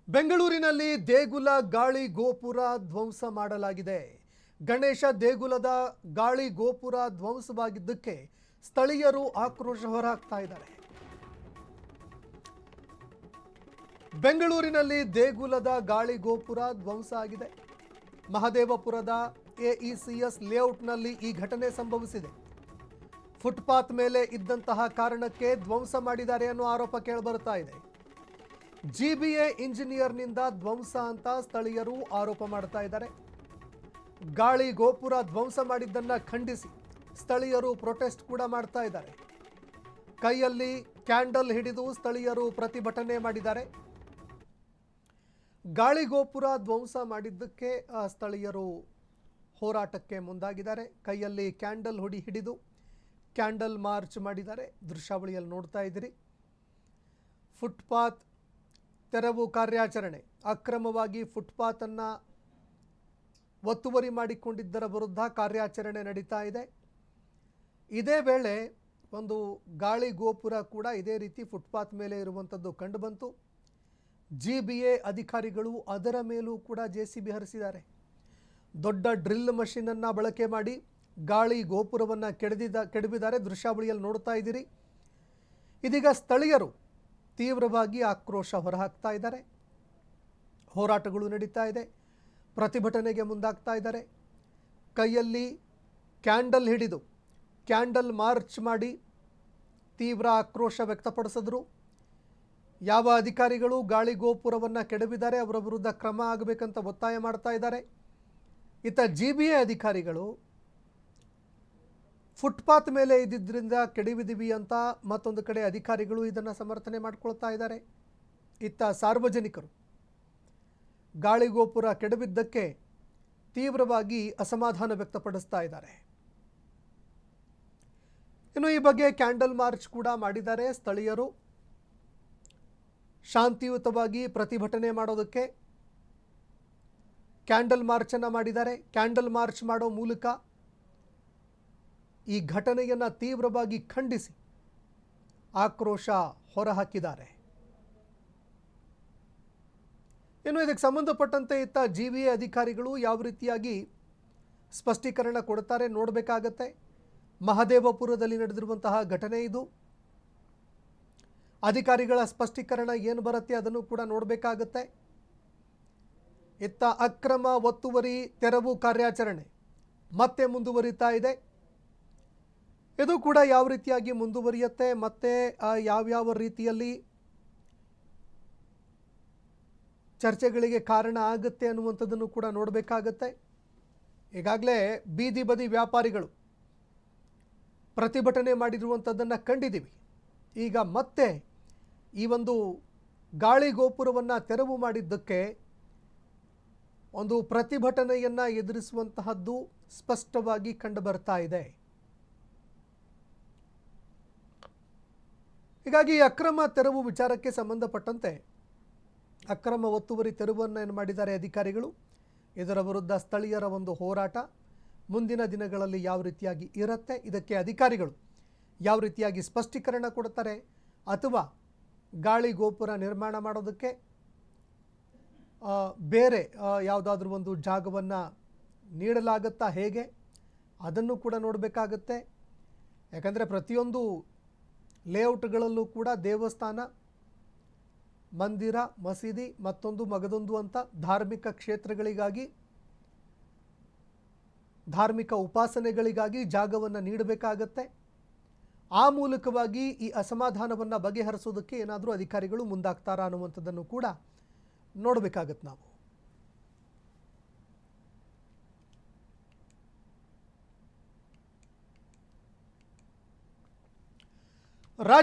ಬೆಂಗಳೂರಿನಲ್ಲಿ ದೇಗುಲ ಗಾಳಿ ಗೋಪುರ ಧ್ವಂಸ ಮಾಡಲಾಗಿದೆ. ಗಣೇಶ ದೇಗುಲದ ಗಾಳಿ ಗೋಪುರ ಧ್ವಂಸವಾಗಿದ್ದಕ್ಕೆ ಸ್ಥಳೀಯರು ಆಕ್ರೋಶ ಹೊರಹಾಕ್ತಾ ಇದ್ದಾರೆ. ಬೆಂಗಳೂರಿನಲ್ಲಿ ದೇಗುಲದ ಗಾಳಿ ಗೋಪುರ ಧ್ವಂಸ ಆಗಿದೆ. ಮಹದೇವಪುರದ ಎಇಸಿಎಸ್ ಲೇಔಟ್ನಲ್ಲಿ ಈ ಘಟನೆ ಸಂಭವಿಸಿದೆ. ಫುಟ್ಪಾತ್ ಮೇಲೆ ಇದ್ದಂತಹ ಕಾರಣಕ್ಕೆ ಧ್ವಂಸ ಮಾಡಿದ್ದಾರೆ ಅನ್ನೋ ಆರೋಪ ಕೇಳಿಬರ್ತಾ ಇದೆ. ಜಿಬಿಎ ಇಂಜಿನಿಯರ್ನಿಂದ ಧ್ವಂಸ ಅಂತ ಸ್ಥಳೀಯರು ಆರೋಪ ಮಾಡ್ತಾ ಇದ್ದಾರೆ. ಗಾಳಿ ಗೋಪುರ ಧ್ವಂಸ ಮಾಡಿದ್ದನ್ನ ಖಂಡಿಸಿ ಸ್ಥಳೀಯರು ಪ್ರೊಟೆಸ್ಟ್ ಕೂಡ ಮಾಡ್ತಾ ಇದ್ದಾರೆ. ಕೈಯಲ್ಲಿ ಕ್ಯಾಂಡಲ್ ಹಿಡಿದು ಸ್ಥಳೀಯರು ಪ್ರತಿಭಟನೆ ಮಾಡಿದ್ದಾರೆ. ಗಾಳಿ ಗೋಪುರ ಧ್ವಂಸ ಮಾಡಿದ್ದಕ್ಕೆ ಸ್ಥಳೀಯರು ಹೋರಾಟಕ್ಕೆ ಮುಂದಾಗಿದ್ದಾರೆ. ಕೈಯಲ್ಲಿ ಕ್ಯಾಂಡಲ್ ಹಿಡಿದು ಕ್ಯಾಂಡಲ್ ಮಾರ್ಚ್ ಮಾಡಿದ್ದಾರೆ. ದೃಶ್ಯಾವಳಿಯಲ್ಲಿ ನೋಡ್ತಾ ಇದ್ದೀರಿ. ಫುಟ್ಪಾತ್ ತೆರವು ಕಾರ್ಯಾಚರಣೆ, ಅಕ್ರಮವಾಗಿ ಫುಟ್ಪಾತನ್ನು ಒತ್ತುವರಿ ಮಾಡಿಕೊಂಡಿದ್ದರ ವಿರುದ್ಧ ಕಾರ್ಯಾಚರಣೆ ನಡೀತಾ ಇದೆ. ಇದೇ ವೇಳೆ ಒಂದು ಗಾಳಿ ಗೋಪುರ ಕೂಡ ಇದೇ ರೀತಿ ಫುಟ್ಪಾತ್ ಮೇಲೆ ಇರುವಂಥದ್ದು ಕಂಡುಬಂತು. ಜಿಬಿಎ ಅಧಿಕಾರಿಗಳು ಅದರ ಮೇಲೂ ಕೂಡ ಜೆಸಿಬಿ ಹರಿಸಿದ್ದಾರೆ. ದೊಡ್ಡ ಡ್ರಿಲ್ ಮಷೀನನ್ನು ಬಳಕೆ ಮಾಡಿ ಗಾಳಿ ಗೋಪುರವನ್ನು ಕೆಡವಿದ್ದಾರೆ. ದೃಶ್ಯಾವಳಿಯಲ್ಲಿ ನೋಡ್ತಾ ಇದ್ದೀರಿ. ಇದೀಗ ಸ್ಥಳೀಯರು ತೀವ್ರವಾಗಿ ಆಕ್ರೋಶ ಹೊರಹಾಕ್ತಾ ಇದ್ದಾರೆ. ಹೋರಾಟಗಳು ನಡೀತಾ ಇದೆ. ಪ್ರತಿಭಟನೆಗೆ ಮುಂದಾಗ್ತಾ ಇದ್ದಾರೆ. ಕೈಯಲ್ಲಿ ಕ್ಯಾಂಡಲ್ ಹಿಡಿದು ಕ್ಯಾಂಡಲ್ ಮಾರ್ಚ್ ಮಾಡಿ ತೀವ್ರ ಆಕ್ರೋಶ ವ್ಯಕ್ತಪಡಿಸಿದ್ರು. ಯಾವ ಅಧಿಕಾರಿಗಳು ಗಾಳಿ ಗೋಪುರವನ್ನು ಕೆಡವಿದ್ದಾರೆ ಅವರ ವಿರುದ್ಧ ಕ್ರಮ ಆಗಬೇಕಂತ ಒತ್ತಾಯ ಮಾಡ್ತಾ ಇದ್ದಾರೆ. ಇತ್ತ ಜಿಬಿಎ ಅಧಿಕಾರಿಗಳು ಫುಟ್ಪಾತ್ ಮೇಲೆ ಇದ್ದಿದ್ದರಿಂದ ಕೆಡವಿದಿವಿ ಅಂತ ಮತ್ತೊಂದು ಕಡೆ ಅಧಿಕಾರಿಗಳು ಇದನ್ನು ಸಮರ್ಥನೆ ಮಾಡಿಕೊಳ್ತಾ ಇದ್ದಾರೆ. ಇತ್ತ ಸಾರ್ವಜನಿಕರು ಗಾಳಿ ಗೋಪುರ ಕೆಡವಿದ್ದಕ್ಕೆ ತೀವ್ರವಾಗಿ ಅಸಮಾಧಾನ ವ್ಯಕ್ತಪಡಿಸ್ತಾ ಇದ್ದಾರೆ. ಇನ್ನು ಈ ಬಗ್ಗೆ ಕ್ಯಾಂಡಲ್ ಮಾರ್ಚ್ ಕೂಡ ಮಾಡಿದ್ದಾರೆ. ಸ್ಥಳೀಯರು ಶಾಂತಿಯುತವಾಗಿ ಪ್ರತಿಭಟನೆ ಮಾಡೋದಕ್ಕೆ ಕ್ಯಾಂಡಲ್ ಮಾರ್ಚನ್ನು ಮಾಡಿದ್ದಾರೆ. ಕ್ಯಾಂಡಲ್ ಮಾರ್ಚ್ ಮಾಡೋ ಮೂಲಕ ಈ ಘಟನೆಯನ್ನು ತೀವ್ರವಾಗಿ ಖಂಡಿಸಿ ಆಕ್ರೋಶ ಹೊರಹಾಕಿದ್ದಾರೆ. ಇನ್ನು ಇದಕ್ಕೆ ಸಂಬಂಧಪಟ್ಟಂತೆ ಇತ್ತ ಜಿಬಿಎ ಅಧಿಕಾರಿಗಳು ಯಾವ ರೀತಿಯಾಗಿ ಸ್ಪಷ್ಟೀಕರಣ ಕೊಡ್ತಾರೆ ನೋಡಬೇಕಾಗತ್ತೆ. ಮಹದೇವಪುರದಲ್ಲಿ ನಡೆದಿರುವಂತಹ ಘಟನೆ ಇದು. ಅಧಿಕಾರಿಗಳ ಸ್ಪಷ್ಟೀಕರಣ ಏನು ಬರುತ್ತೆ ಅದನ್ನು ಕೂಡ ನೋಡಬೇಕಾಗತ್ತೆ. ಇತ್ತ ಅಕ್ರಮ ಒತ್ತುವರಿ ತೆರವು ಕಾರ್ಯಾಚರಣೆ ಮತ್ತೆ ಮುಂದುವರಿತಾ ಇದೆ. ಇದು ಕೂಡ ಯಾವ ರೀತಿಯಾಗಿ ಮುಂದುವರಿಯುತ್ತೆ, ಮತ್ತೆ ಯಾವ್ಯಾವ ರೀತಿಯಲ್ಲಿ ಚರ್ಚೆಗಳಿಗೆ ಕಾರಣ ಆಗುತ್ತೆ ಅನ್ನುವಂಥದ್ದನ್ನು ಕೂಡ ನೋಡಬೇಕಾಗತ್ತೆ. ಈಗಾಗಲೇ ಬೀದಿ ಬದಿ ವ್ಯಾಪಾರಿಗಳು ಪ್ರತಿಭಟನೆ ಮಾಡಿರುವಂಥದ್ದನ್ನು ಕಂಡಿದ್ದೀವಿ. ಈಗ ಮತ್ತೆ ಈ ಒಂದು ಗಾಳಿ ಗೋಪುರವನ್ನು ತೆರವು ಮಾಡಿದ್ದಕ್ಕೆ ಒಂದು ಪ್ರತಿಭಟನೆಯನ್ನು ಎದುರಿಸುವಂತಹದ್ದು ಸ್ಪಷ್ಟವಾಗಿ ಕಂಡುಬರ್ತಾ ಇದೆ. ಹೀಗಾಗಿ ಅಕ್ರಮ ತೆರವು ವಿಚಾರಕ್ಕೆ ಸಂಬಂಧಪಟ್ಟಂತೆ ಅಕ್ರಮ ಒತ್ತುವರಿ ತೆರವನ್ನು ಏನು ಮಾಡಿದ್ದಾರೆ ಅಧಿಕಾರಿಗಳು, ಇದರ ವಿರುದ್ಧ ಸ್ಥಳೀಯರ ಒಂದು ಹೋರಾಟ ಮುಂದಿನ ದಿನಗಳಲ್ಲಿ ಯಾವ ರೀತಿಯಾಗಿ ಇರುತ್ತೆ, ಇದಕ್ಕೆ ಅಧಿಕಾರಿಗಳು ಯಾವ ರೀತಿಯಾಗಿ ಸ್ಪಷ್ಟೀಕರಣ ಕೊಡ್ತಾರೆ, ಅಥವಾ ಗಾಳಿ ಗೋಪುರ ನಿರ್ಮಾಣ ಮಾಡೋದಕ್ಕೆ ಬೇರೆ ಯಾವುದಾದ್ರೂ ಒಂದು ಜಾಗವನ್ನು ನೀಡಲಾಗುತ್ತಾ ಹೇಗೆ, ಅದನ್ನು ಕೂಡ ನೋಡಬೇಕಾಗತ್ತೆ. ಯಾಕಂದರೆ ಪ್ರತಿಯೊಂದು ಲೇಔಟ್ಗಳಲ್ಲೂ ಕೂಡ ದೇವಸ್ಥಾನ, ಮಂದಿರ, ಮಸೀದಿ, ಮತ್ತೊಂದು ಮಗದೊಂದು ಅಂತ ಧಾರ್ಮಿಕ ಕ್ಷೇತ್ರಗಳಿಗಾಗಿ, ಧಾರ್ಮಿಕ ಉಪಾಸನೆಗಳಿಗಾಗಿ ಜಾಗವನ್ನು ನೀಡಬೇಕಾಗತ್ತೆ. ಆ ಮೂಲಕವಾಗಿ ಈ ಅಸಮಾಧಾನವನ್ನು ಬಗೆಹರಿಸೋದಕ್ಕೆ ಏನಾದರೂ ಅಧಿಕಾರಿಗಳು ಮುಂದಾಗ್ತಾರಾ ಅನ್ನುವಂಥದ್ದನ್ನು ಕೂಡ ನೋಡಬೇಕಾಗತ್ತೆ ನಾವು.